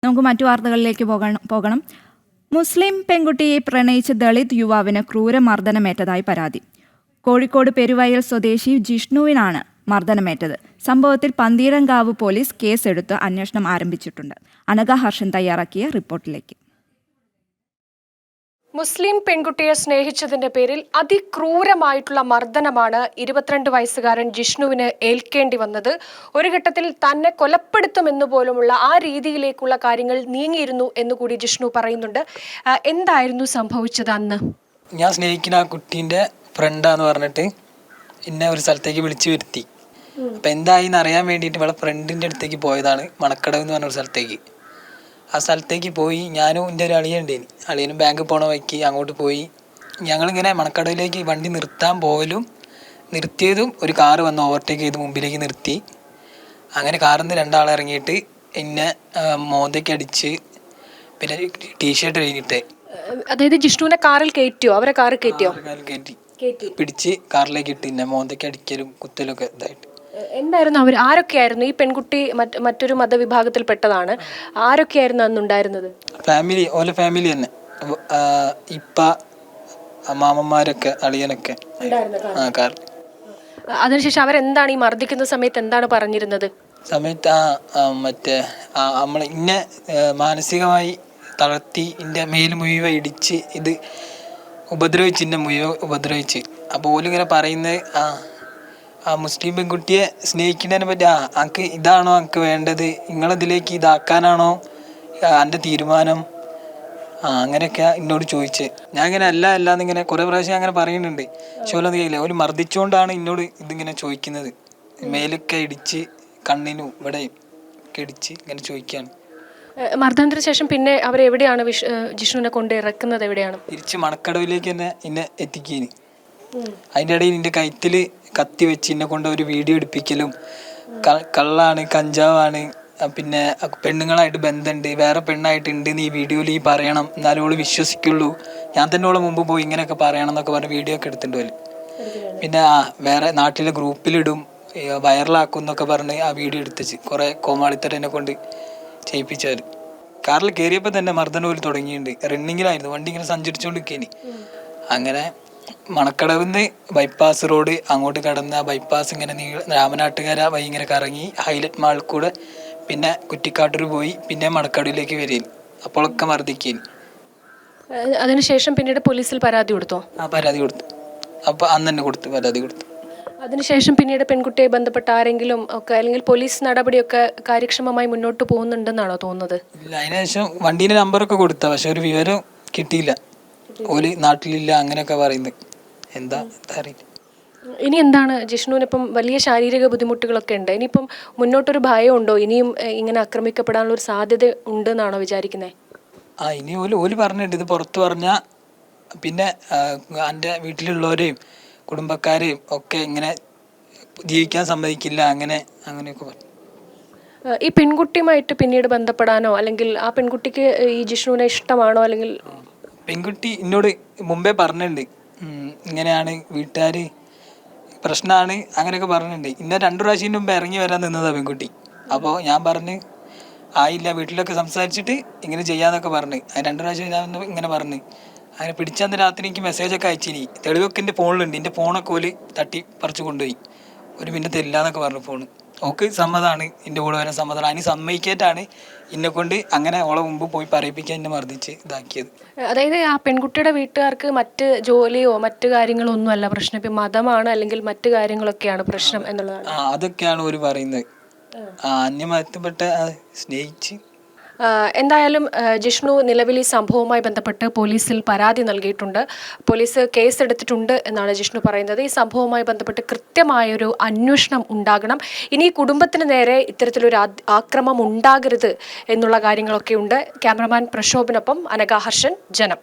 നമുക്ക് മറ്റു വാർത്തകളിലേക്ക് പോകണം. മുസ്ലിം പെൺകുട്ടിയെ പ്രണയിച്ച ദളിത് യുവാവിന് ക്രൂരമർദ്ദനമേറ്റതായി പരാതി. കോഴിക്കോട് പെരുവയൽ സ്വദേശി ജിഷ്ണുവിനാണ് മർദ്ദനമേറ്റത്. സംഭവത്തിൽ പന്തീരങ്കാവ് പോലീസ് കേസെടുത്ത് അന്വേഷണം ആരംഭിച്ചിട്ടുണ്ട്. അനഘ ഹർഷൻ തയ്യാറാക്കിയ റിപ്പോർട്ടിലേക്ക്. മുസ്ലിം പെൺകുട്ടിയെ സ്നേഹിച്ചതിന്റെ പേരിൽ അതിക്രൂരമായിട്ടുള്ള മർദ്ദനമാണ് 22 വയസ്സുകാരൻ ജിഷ്ണുവിന് ഏൽക്കേണ്ടി വന്നത്. ഒരു ഘട്ടത്തിൽ തന്നെ കൊലപ്പെടുത്തുമെന്ന് പോലുമുള്ള ആ രീതിയിലേക്കുള്ള കാര്യങ്ങൾ നീങ്ങിയിരുന്നു എന്നുകൂടി ജിഷ്ണു പറയുന്നുണ്ട്. എന്തായിരുന്നു സംഭവിച്ചത് അന്ന്? ഞാൻ സ്നേഹിക്കുന്ന ആ കുട്ടീൻ്റെ ഫ്രണ്ടാന്ന് പറഞ്ഞിട്ട് എന്നെ ഒരു സ്ഥലത്തേക്ക് വിളിച്ചു വരുത്തി. അപ്പം എന്തായിന്ന് അറിയാൻ വേണ്ടിയിട്ട് ഇവളെ ഫ്രണ്ടിൻ്റെ അടുത്തേക്ക് പോയതാണ്, മണക്കടവ് എന്ന് പറഞ്ഞൊരു സ്ഥലത്തേക്ക്. ആ സ്ഥലത്തേക്ക് പോയി ഞാനും എൻ്റെ ഒരു അളിയുണ്ടേനി, അളിയനും ബാങ്കിൽ പോണ വഴിക്ക് അങ്ങോട്ട് പോയി. ഞങ്ങളിങ്ങനെ മണക്കടവിലേക്ക് വണ്ടി നിർത്താൻ പോകലും നിർത്തിയതും ഒരു കാറ് വന്ന് ഓവർടേക്ക് ചെയ്ത് മുമ്പിലേക്ക് നിർത്തി. അങ്ങനെ കാറിൽ നിന്ന് രണ്ടാളെ ഇറങ്ങിയിട്ട് എന്നെ മോന്തയ്ക്ക് അടിച്ച് പിന്നെ ടീഷർട്ട് കഴിഞ്ഞിട്ട്. അതായത് ജിഷ്ണുവിനെ കാറിൽ കയറ്റിയോ? അവരെ കാറിൽ കയറ്റിയോ? കയറ്റി പിടിച്ച് കാറിലേക്ക് ഇട്ട് എന്നെ മോന്തയ്ക്ക് അടിക്കലും കുത്തലും ഒക്കെ ഇതായിട്ട്. എന്തായിരുന്നു അവർ? ആരൊക്കെയായിരുന്നു? ഈ പെൺകുട്ടി മറ്റൊരു മതവിഭാഗത്തിൽപ്പെട്ടതാണ്. ആരൊക്കെയായിരുന്നു അന്നുണ്ടായിരുന്നത്? ഫാമിലി, ഓല ഫാമിലി തന്നെ, ഇപ്പ മാമന്മാരൊക്കെ അളിയനൊക്കെ കാർ. അതിനുശേഷം അവരെന്താണ് ഈ മർദ്ദിക്കുന്ന സമയത്ത് എന്താണ് പറഞ്ഞിരുന്നത്? സമയത്ത് മറ്റേ നമ്മൾ ഇന്നെ മാനസികമായി തളർത്തി എൻ്റെ മേൽ മുഴുവൻ ഇടിച്ച് ഇത് ഉപദ്രവിച്ച്, എന്നെ മുഴുവൻ ഉപദ്രവിച്ച്. അപ്പോൾ ഓലിങ്ങനെ പറയുന്നത് ആ മുസ്ലിം പെൺകുട്ടിയെ സ്നേഹിക്കുന്നതിനെ പറ്റി, അനക്ക് ഇതാണോ അനക്ക് വേണ്ടത്, നിങ്ങളിതിലേക്ക് ഇതാക്കാനാണോ എൻ്റെ തീരുമാനം, അങ്ങനെയൊക്കെ എന്നോട് ചോദിച്ച്. ഞാൻ ഇങ്ങനെ അല്ലാന്നിങ്ങനെ കുറേ പ്രാവശ്യം അങ്ങനെ പറയുന്നുണ്ട്. പക്ഷെ ഓലൊന്നും കഴിയില്ല. ഓല് മർദ്ദിച്ചുകൊണ്ടാണ് എന്നോട് ഇതിങ്ങനെ ചോദിക്കുന്നത്. മേലൊക്കെ ഇടിച്ച് കണ്ണിനും ഇവിടെ ഒക്കെ ഇടിച്ച് ഇങ്ങനെ ചോദിക്കുകയാണ്. മർദ്ദനത്തിന് ശേഷം പിന്നെ അവരെവിടെയാണ് ജിഷ്ണുവിനെ കൊണ്ട് ഇറക്കുന്നത്? എവിടെയാണ്? തിരിച്ച് മണക്കടവിലേക്ക് തന്നെ എന്നെ എത്തിക്കേന്. അതിൻ്റെ ഇടയിൽ എൻ്റെ കഴുത്തിൽ കത്തി വെച്ച് എന്നെ കൊണ്ട് ഒരു വീഡിയോ എടുപ്പിക്കലും, കള്ളാണ്, കഞ്ചാവാണ്, പിന്നെ പെണ്ണുങ്ങളായിട്ട് ബന്ധമുണ്ട്, വേറെ പെണ്ണായിട്ടുണ്ട് നീ വീഡിയോയിൽ ഈ പറയണം, എന്നാലും ഓള് വിശ്വസിക്കുള്ളൂ, ഞാൻ തന്നെ ഓളെ മുമ്പ് പോയി ഇങ്ങനെയൊക്കെ പറയണം എന്നൊക്കെ പറഞ്ഞ് വീഡിയോ ഒക്കെ എടുത്തിട്ടുണ്ട്. പിന്നെ വേറെ നാട്ടിലെ ഗ്രൂപ്പിലിടും, വൈറലാക്കും എന്നൊക്കെ പറഞ്ഞ് ആ വീഡിയോ എടുത്തിച്ച് കുറേ കോമാളിത്തരനെ കൊണ്ട് ചെയ്യിപ്പിച്ചാൽ. കാറിൽ കയറിയപ്പോൾ തന്നെ മർദ്ദനം തുടങ്ങിയിട്ടുണ്ട്. റണ്ണിങ്ങിലായിരുന്നു, വണ്ടി ഇങ്ങനെ സഞ്ചരിച്ചുകൊണ്ടിരിക്കേനി. അങ്ങനെ മണക്കടവിന്ന് ബൈപ്പാസ് റോഡ് അങ്ങോട്ട് കടന്ന് ആ ബൈപ്പാസ് ഇങ്ങനെ രാമനാട്ടുകര വഴി ഇങ്ങനെ കറങ്ങി ഹൈലൈറ്റ് മാളിൽ കൂടെ പിന്നെ കുറ്റിക്കാട്ടൂർ പോയി പിന്നെ മണക്കടവിലേക്ക് വരികയും അപ്പോഴൊക്കെ മർദ്ദിക്കേനി. അതിനുശേഷം പിന്നീട് പോലീസിൽ പരാതി കൊടുത്തോ? പരാതി കൊടുത്തു. അപ്പോൾ അന്ന് തന്നെ പരാതി കൊടുത്തു. അതിനുശേഷം പിന്നീട് പെൺകുട്ടിയെ ബന്ധപ്പെട്ട ആരെങ്കിലും ഒക്കെ അല്ലെങ്കിൽ പോലീസ് നടപടിയൊക്കെ കാര്യക്ഷമമായി മുന്നോട്ട് പോകുന്നുണ്ടെന്നാണോ തോന്നുന്നത്? ഇല്ല, അതിനുശേഷം വണ്ടീൻ്റെ നമ്പറൊക്കെ കൊടുത്ത, പക്ഷെ ഒരു വിവരം കിട്ടിയില്ല. ഓല് നാട്ടിലില്ല അങ്ങനെയൊക്കെ പറയുന്നത്. എന്താ അറിയില്ല. ഇനി എന്താണ് ജിഷ്ണുവിനിപ്പം വലിയ ശാരീരിക ബുദ്ധിമുട്ടുകളൊക്കെ ഉണ്ട്. ഇനിയിപ്പം മുന്നോട്ടൊരു ഭയം ഉണ്ടോ? ഇനിയും ഇങ്ങനെ ആക്രമിക്കപ്പെടാനുള്ള ഒരു സാധ്യത ഉണ്ടെന്നാണോ വിചാരിക്കുന്നത്? ഇനി ഓല് പറഞ്ഞിട്ട് ഇത് പുറത്ത് പറഞ്ഞാൽ പിന്നെ എൻ്റെ വീട്ടിലുള്ളവരെയും കുടുംബക്കാരെയും ഒക്കെ ഇങ്ങനെ ജീവിക്കാൻ സമ്മതിക്കില്ല, അങ്ങനെയൊക്കെ പറഞ്ഞു. ഈ പെൺകുട്ടിയുമായിട്ട് പിന്നീട് ബന്ധപ്പെടാനോ അല്ലെങ്കിൽ ആ പെൺകുട്ടിക്ക് ഈ ജിഷ്ണുവിനെ ഇഷ്ടമാണോ? അല്ലെങ്കിൽ പെൺകുട്ടി എന്നോട് മുമ്പേ പറഞ്ഞിട്ടുണ്ട്, ഇങ്ങനെയാണ് വീട്ടുകാർ പ്രശ്നമാണ് അങ്ങനെയൊക്കെ പറഞ്ഞിട്ടുണ്ട്. ഇന്ന 2 പ്രാവശ്യം മുമ്പ് ഇറങ്ങി വരാൻ നിന്നതാണ് പെൺകുട്ടി. അപ്പോൾ ഞാൻ പറഞ്ഞ് ആയില്ല, വീട്ടിലൊക്കെ സംസാരിച്ചിട്ട് ഇങ്ങനെ ചെയ്യാന്നൊക്കെ പറഞ്ഞ് 2 പ്രാവശ്യം ഞാൻ ഇങ്ങനെ പറഞ്ഞ് അങ്ങനെ പിടിച്ചന്ന് രാത്രി എനിക്ക് മെസ്സേജൊക്കെ അയച്ചിനി. തെളിവൊക്കെ എൻ്റെ ഫോണിലുണ്ട്. എൻ്റെ ഫോണൊക്കെ ഓല് തട്ടി പറിച്ച് കൊണ്ടുപോയി. ഒരു പിന്നെ തരില്ലാന്നൊക്കെ പറഞ്ഞു ഫോണ്. ഓക്ക് സമ്മതമാണ്, എൻ്റെ കൂടെ വരാൻ സമ്മതമാണ്. അതിന് സമ്മതിക്കേറ്റാണ് എന്നെ കൊണ്ട് അങ്ങനെ ഓളെ മുമ്പ് പോയി പറയിപ്പിക്കാൻ എന്നെ മർദ്ദിച്ച് ഇതാക്കിയത്. അതായത് ആ പെൺകുട്ടിയുടെ വീട്ടുകാർക്ക് മറ്റ് ജോലിയോ മറ്റു കാര്യങ്ങളോ ഒന്നും അല്ല പ്രശ്നം, ഇപ്പം മതമാണ് അല്ലെങ്കിൽ മറ്റു കാര്യങ്ങളൊക്കെയാണ് പ്രശ്നം എന്നുള്ളതാണ്. അതൊക്കെയാണ് ഓര് പറയുന്നത്. അന്യമതത്തിൽപ്പെട്ട സ്നേഹിച്ച്. എന്തായാലും ജിഷ്ണു നിലവിൽ ഈ സംഭവവുമായി ബന്ധപ്പെട്ട് പോലീസിൽ പരാതി നൽകിയിട്ടുണ്ട്. പോലീസ് കേസെടുത്തിട്ടുണ്ട് എന്നാണ് ജിഷ്ണു പറയുന്നത്. ഈ സംഭവവുമായി ബന്ധപ്പെട്ട് കൃത്യമായൊരു അന്വേഷണം ഉണ്ടാകണം. ഇനി കുടുംബത്തിന് നേരെ ഇത്തരത്തിലൊരു ആക്രമം ഉണ്ടാകരുത് എന്നുള്ള കാര്യങ്ങളൊക്കെ ഉണ്ട്. ക്യാമറമാൻ പ്രക്ഷോഭിനൊപ്പം അനഘ ഹർഷൻ, ജനം.